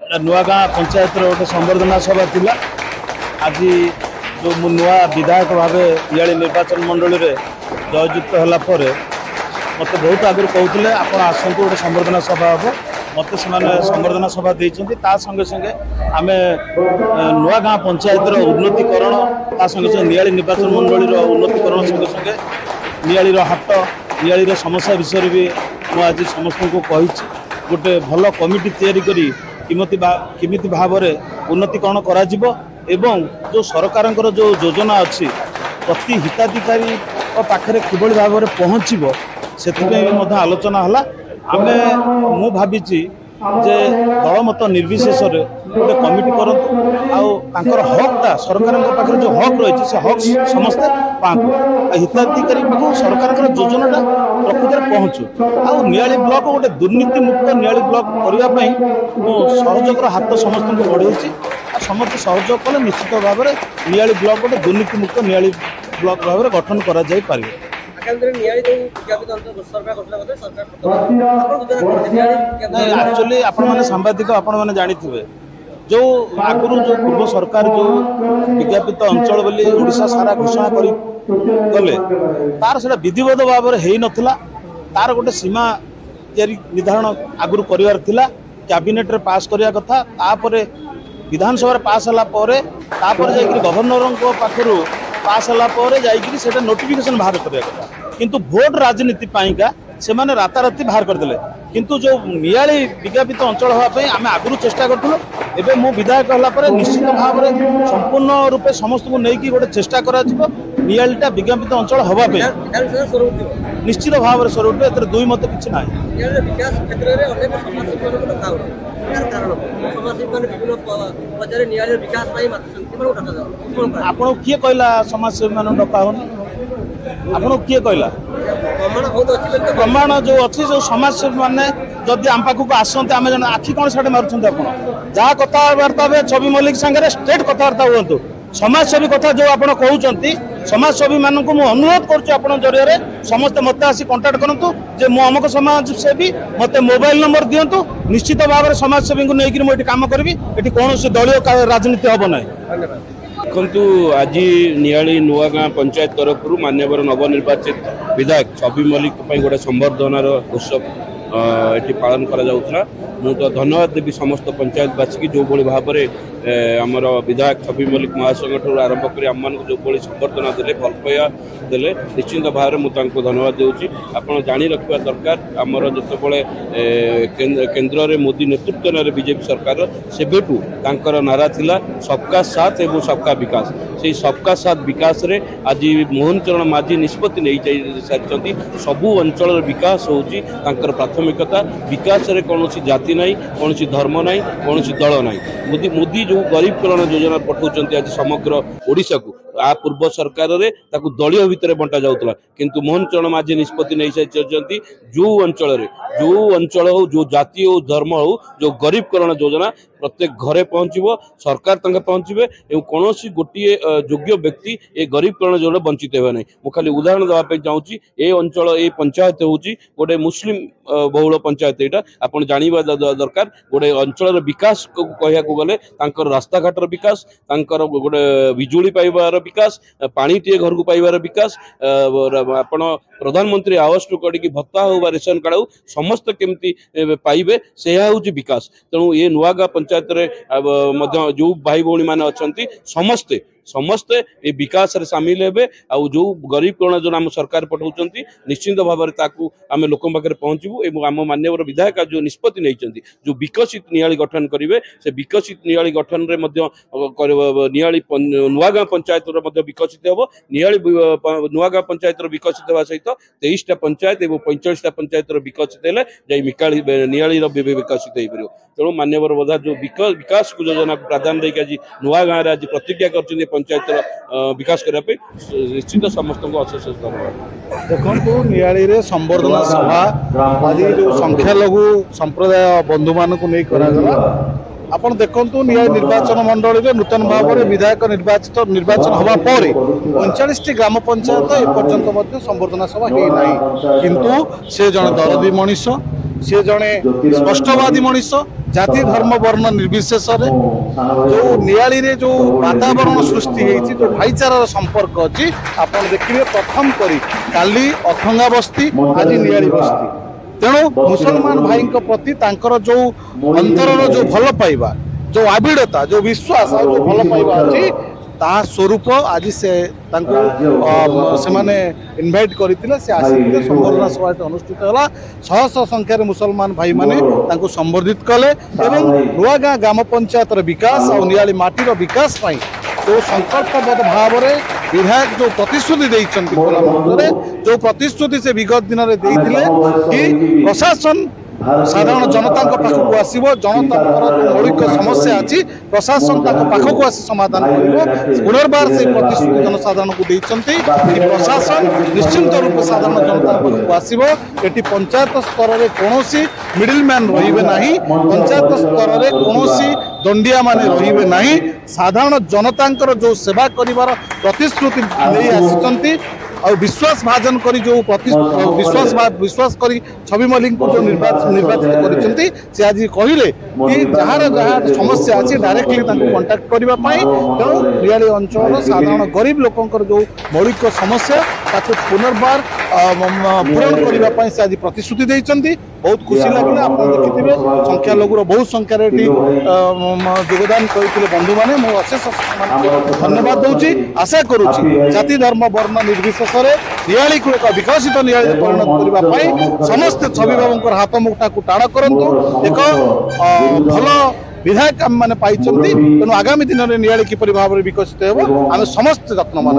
नुआगाँ पंचायत गोटे संबर्धना सभा थिला आज जो नुआ विधायक भाव इयाली निर्वाचन मंडली में जययुक्त होगापर मत बहुत आगुरी कहते आप आसतु गोटे संबर्धना सभा हम मत से संबर्धना सभा देते संगे संगे आम नुआगाँ पंचायत उन्नतीकरण संगे संगे नियाली निर्वाचन मंडली उन्नतीकरण संगे संगे नियाली हाट नियाली समस्या विषय भी मुझे समस्त को कही गोटे भल कमिटी तैयारी करी किमिति भाव में उन्नतीकरण करा एवं जो सरकार जो योजना अच्छी प्रति हिताधिकारी पाखे किभली भाव में पहुँचब से आलोचना है आमे मु भावी जे दलमत निर्विशेष गोटे कमिटी करंतु हकटा सरकार पाखे जो हक रही से हक समस्ते पातु हिताधिकारी पाख सरकार योजना प्रकृत में पहुँचु नियाली ब्लॉक गोटे दुर्नीति मुक्त नियाली ब्लॉक करने सहयोग हाथ समस्त को बढ़े समस्त सहयोग कले निश्चित भाव में नियाली ब्लॉक गोटे दुर्नीति मुक्त नियाली ब्लॉक भाव में गठन करा जाय पारिबो। एक्चुअली आपण सांबादिक आपण जानिथिबे जो आगुरी जो पूर्व सरकार जो विज्ञापित अंचल बोली ओडिशा सारा घोषणा करी गले तार से विधिवत भाव में हो नथिला तार गोटे सीमा निर्धारण आगुरी करिवार थिला कैबिनेट रे पास करिया कथा तापरे विधानसभा पास होला परे तापर जाई गवर्नर को पाखरु पास होला परे जाई सेटा नोटिफिकेशन बाहर करिया कथा किंतु भोट राजनीति पाइका से माने राताराति बाहर करदेले किंतु जो नियाली विज्ञापित अंचल होगापी आम आगुरी चेष्टा करूँ एवं मु विधायक होगापर निश्चित भाव में संपूर्ण रूपे समस्त को लेकिन गोटे चेष्टा करा नियालीटा विज्ञापित अंचल होगापी निश्चित भाव में स्वरूप ए दुई मत कि ना आपन किए कहला समाजसेवी मान डका होनी आपन किए कहला प्रमाण जो अच्छी जो समाजसेवी मैंने जदि आम पाखक आसते आम जन आखि कौन साढ़े मार्च जहाँ कथबार्ता छवि मल्लिक सागर स्ट्रेट कथबार्ता हूँ समाजसेवी कथा जो आप कहते समाजसेवी मान को अनुरोध कर जरिए समस्त मत आसी कंटाक्ट करूँ जे मु अमुक समाजसेवी मत मोबाइल नंबर दिंतु निश्चित भाव में समाजसेवी को लेकिन मुझे काम करी ये कौन दलीय राजनीति हम ना देखु आज नियाली नुआगाँ पंचायत तरफ मान्यवर नवनिर्वाचित विधायक छवि मल्लिक गोटे संबर्धनार उत्सव ये पालन करा मु तो धन्यवाद देवी समस्त पंचायतवासी की जो भाव में आमर विधायक छवि मल्लिक महासंघ ठूँ आरंभ कर आम मान जो संबर्धना देले भल पाइबा देले निश्चित भाव में मुझे धन्यवाद देउछि। आपण जानी रखा दरकार आमर जितेबाला केन्द्र में मोदी नेतृत्व में बीजेपी सरकार सेबेठू तांकर नारा थिला सबका साथ एवं सबका विकास से सबका साथ विकास रे आज मोहन चरण माझी निष्पत्ति नहीं सारी सबू अंचल विकास होची तांकर प्राथमिकता विकास रे कौन जाति नहीं कौन धर्म नहीं कौन दल नहीं मोदी जो गरीब कल्याण योजना पठाउछन्ती आज समग्र ओडिशा को आ पूर्व सरकार रे ताकू दलीय भितर बंटा जाउतला किंतु मोहन चरण माझी निष्पत्ति नहीं सारी जो अंचल हो जो जाति हो धर्म हो जो गरीब कल्याण योजना प्रत्येक घरे पहुँचब सरकार तक पहुँचे और कौन गोटे योग्य व्यक्ति ये गरीब कल्याण योजना वंचित हो ना मुझे खाली उदाहरण देवाई चाहूँगी ये अंचल ये पंचायत हूँ गोटे मुस्लिम बहुल पंचायत यहाँ आप जानवा दरकार गोटे अंचल विकास कहया गले रास्ता घाटर विकास गोटे बिजुली पाइबार विकास पानी टे घर को पाइबार विकास आपण प्रधानमंत्री आवास टू कड़ी भत्ता हो रेशन कार्ड हो समस्त केमती पाइबे से हूँ विकास तेणु ये नुआगाँ पंचायत जो भाई भौणी मैंने अच्छा समस्ते ये विकास रे सामिल हेबे आ जो गरीब कल्याण योजना आम सरकार पठाउछन्ती निश्चित भाव में ताकू आम लोक पाखे पहुँचबू एवं आम मान्यवर विधायक जो निष्पत्ति नहीं जो विकसित नियाली गठन करेंगे से विकसित नियाली गठन रे नियाली नुआगाँ पंचायत विकसित हम नियाली नुआगाँ पंचायत विकसित होगा सहित 23टा पंचायत और 45टा पंचायत विकसित है जाई नियाली विकसित हो पार तेणु मान्यवर बधा जो विकास को योजना प्राधान्य देकर आज नुआगाँ आज प्रतिज्ञा कर पंचायत विकास करने निश्चित समस्त को अशेष धन्यवाद। देखो नियाली रे संबर्धना सभा आज जो संख्यालघु संप्रदाय बंधु मान को नहीं करागला आपण देखंतु नियाली निर्वाचन मंडली रे नूतन भाव में विधायक निर्वाचन हवा पर 39 ग्राम पंचायत एपर्यंत मध्य संबर्धना सभा हे नाही किंतु से जने दरदी मनीष से जने स्पष्टवादी मनीष জাতি ধর্ম বর্ণ নির্বিশেষে যে নিয়ালি যে বাতাবরণ সৃষ্টি হয়েছে যে ভাইচারার সম্পর্ক অছি আপনার দেখবে প্রথম করে কালি অথঙ্গা বস্তি আজ নিয়ালি বস্তি তেণু মুসলমান ভাইଙ୍କ প্রতি তাঙ্কর যে অন্তরর যে ভাল পাইবা যে আবিড়তা যে বিশ্বাস আর যে ভাল পাইবা অছি তাହା ସ୍ୱରୂପ ଆଜି ସେ ତାଙ୍କୁ ସେମାନେ ଇନଭାଇଟ୍ କରିଥିଲେ ସେ ଆସିଥିଲେ ସମ୍ବର୍ଦ୍ଧନା ସଭାଟି ଅନୁଷ୍ଠିତ ହେଲା ଶହ ଶହ ସଂଖ୍ୟାରେ ମୁସଲମାନ ଭାଇମାନେ ତାଙ୍କୁ ସମ୍ବର୍ଦ୍ଧିତ କଲେ ଏବଂ ନୂଆଗାଁ ଗ୍ରାମ ପଞ୍ଚାୟତର ବିକାଶ ଆଉ ନିଆଳି ମାଟିର ବିକାଶ ପାଇଁ ଯେଉଁ ସଂକଳ୍ପବଦ୍ଧ ଭାବରେ ବିଧାୟକ ଯେଉଁ ପ୍ରତିଶ୍ରୁତି ଦେଇଛନ୍ତି ଖୋଲା ମଞ୍ଚରେ ଯେଉଁ ପ୍ରତିଶ୍ରୁତି ସେ ବିଗତ ଦିନରେ ଦେଇଥିଲେ କି ପ୍ରଶାସନ সাধারণ জনতাଙ୍କ পাখକୁ ଆସିବ ଜନତାଙ୍କର ମୌଳିକ ସମସ୍ୟା ଅଛି ପ୍ରଶାସନ ତାଙ୍କ ପାଖକୁ ଆସି ସମାଧାନ କରିବ ପୁନର୍ବାର ସେହି ପ୍ରତିଶ୍ରୁତି ଜନସାଧାରଣଙ୍କୁ ଦେଇଛନ୍ତି କି ପ୍ରଶାସନ ନିଶ୍ଚିନ୍ତ ରୂପେ ସାଧାରଣ ଜନତାଙ୍କ ପାଖକୁ ଆସିବ ଏଠି ପଞ୍ଚାୟତ ସ୍ତରରେ କୌଣସି ମିଡିଲ ମ୍ୟାନ୍ ରହିବେ ନାହିଁ ପଞ୍ଚାୟତ ସ୍ତରରେ କୌଣସି ଦଣ୍ଡିଆମାନେ ରହିବେ ନାହିଁ ସାଧାରଣ ଜନତାଙ୍କର ଯେଉଁ ସେବା କରିବାର ପ୍ରତିଶ୍ରୁତି ନେଇ ଆସିଛନ୍ତି और विश्वास भाजन करी जो विश्वास करी छवि मल्लिक को जो निर्वाचित करिसेंती से आज कहले कि जहार जहार समस्या अछि डायरेक्टली तांको कांटेक्ट करबा पई तेणु रियाली अंचल साधारण गरीब लोकंकर जो मौलिक समस्या ताको पुनर्बार पूरण करबा पई से आज प्रतिश्रुति दैचंती बहुत खुशी लागला आप देखिथिबे संख्या लोगुर बहुत संख्या रे योगदान करिथिले बंधु माने मो अशेष धन्यवाद दउची आशा करूची जाति धर्म वर्ण निर्विशेष नियाली को एक विकसित नियाली परिणत करने समस्त छवि बाबू हाथ मुठा को टाण करतु एक भल विधायक आम मैंने पाई तेणु आगामी दिन में नियाली किपरि भाव में विकसित हो आम समस्त यत्न मान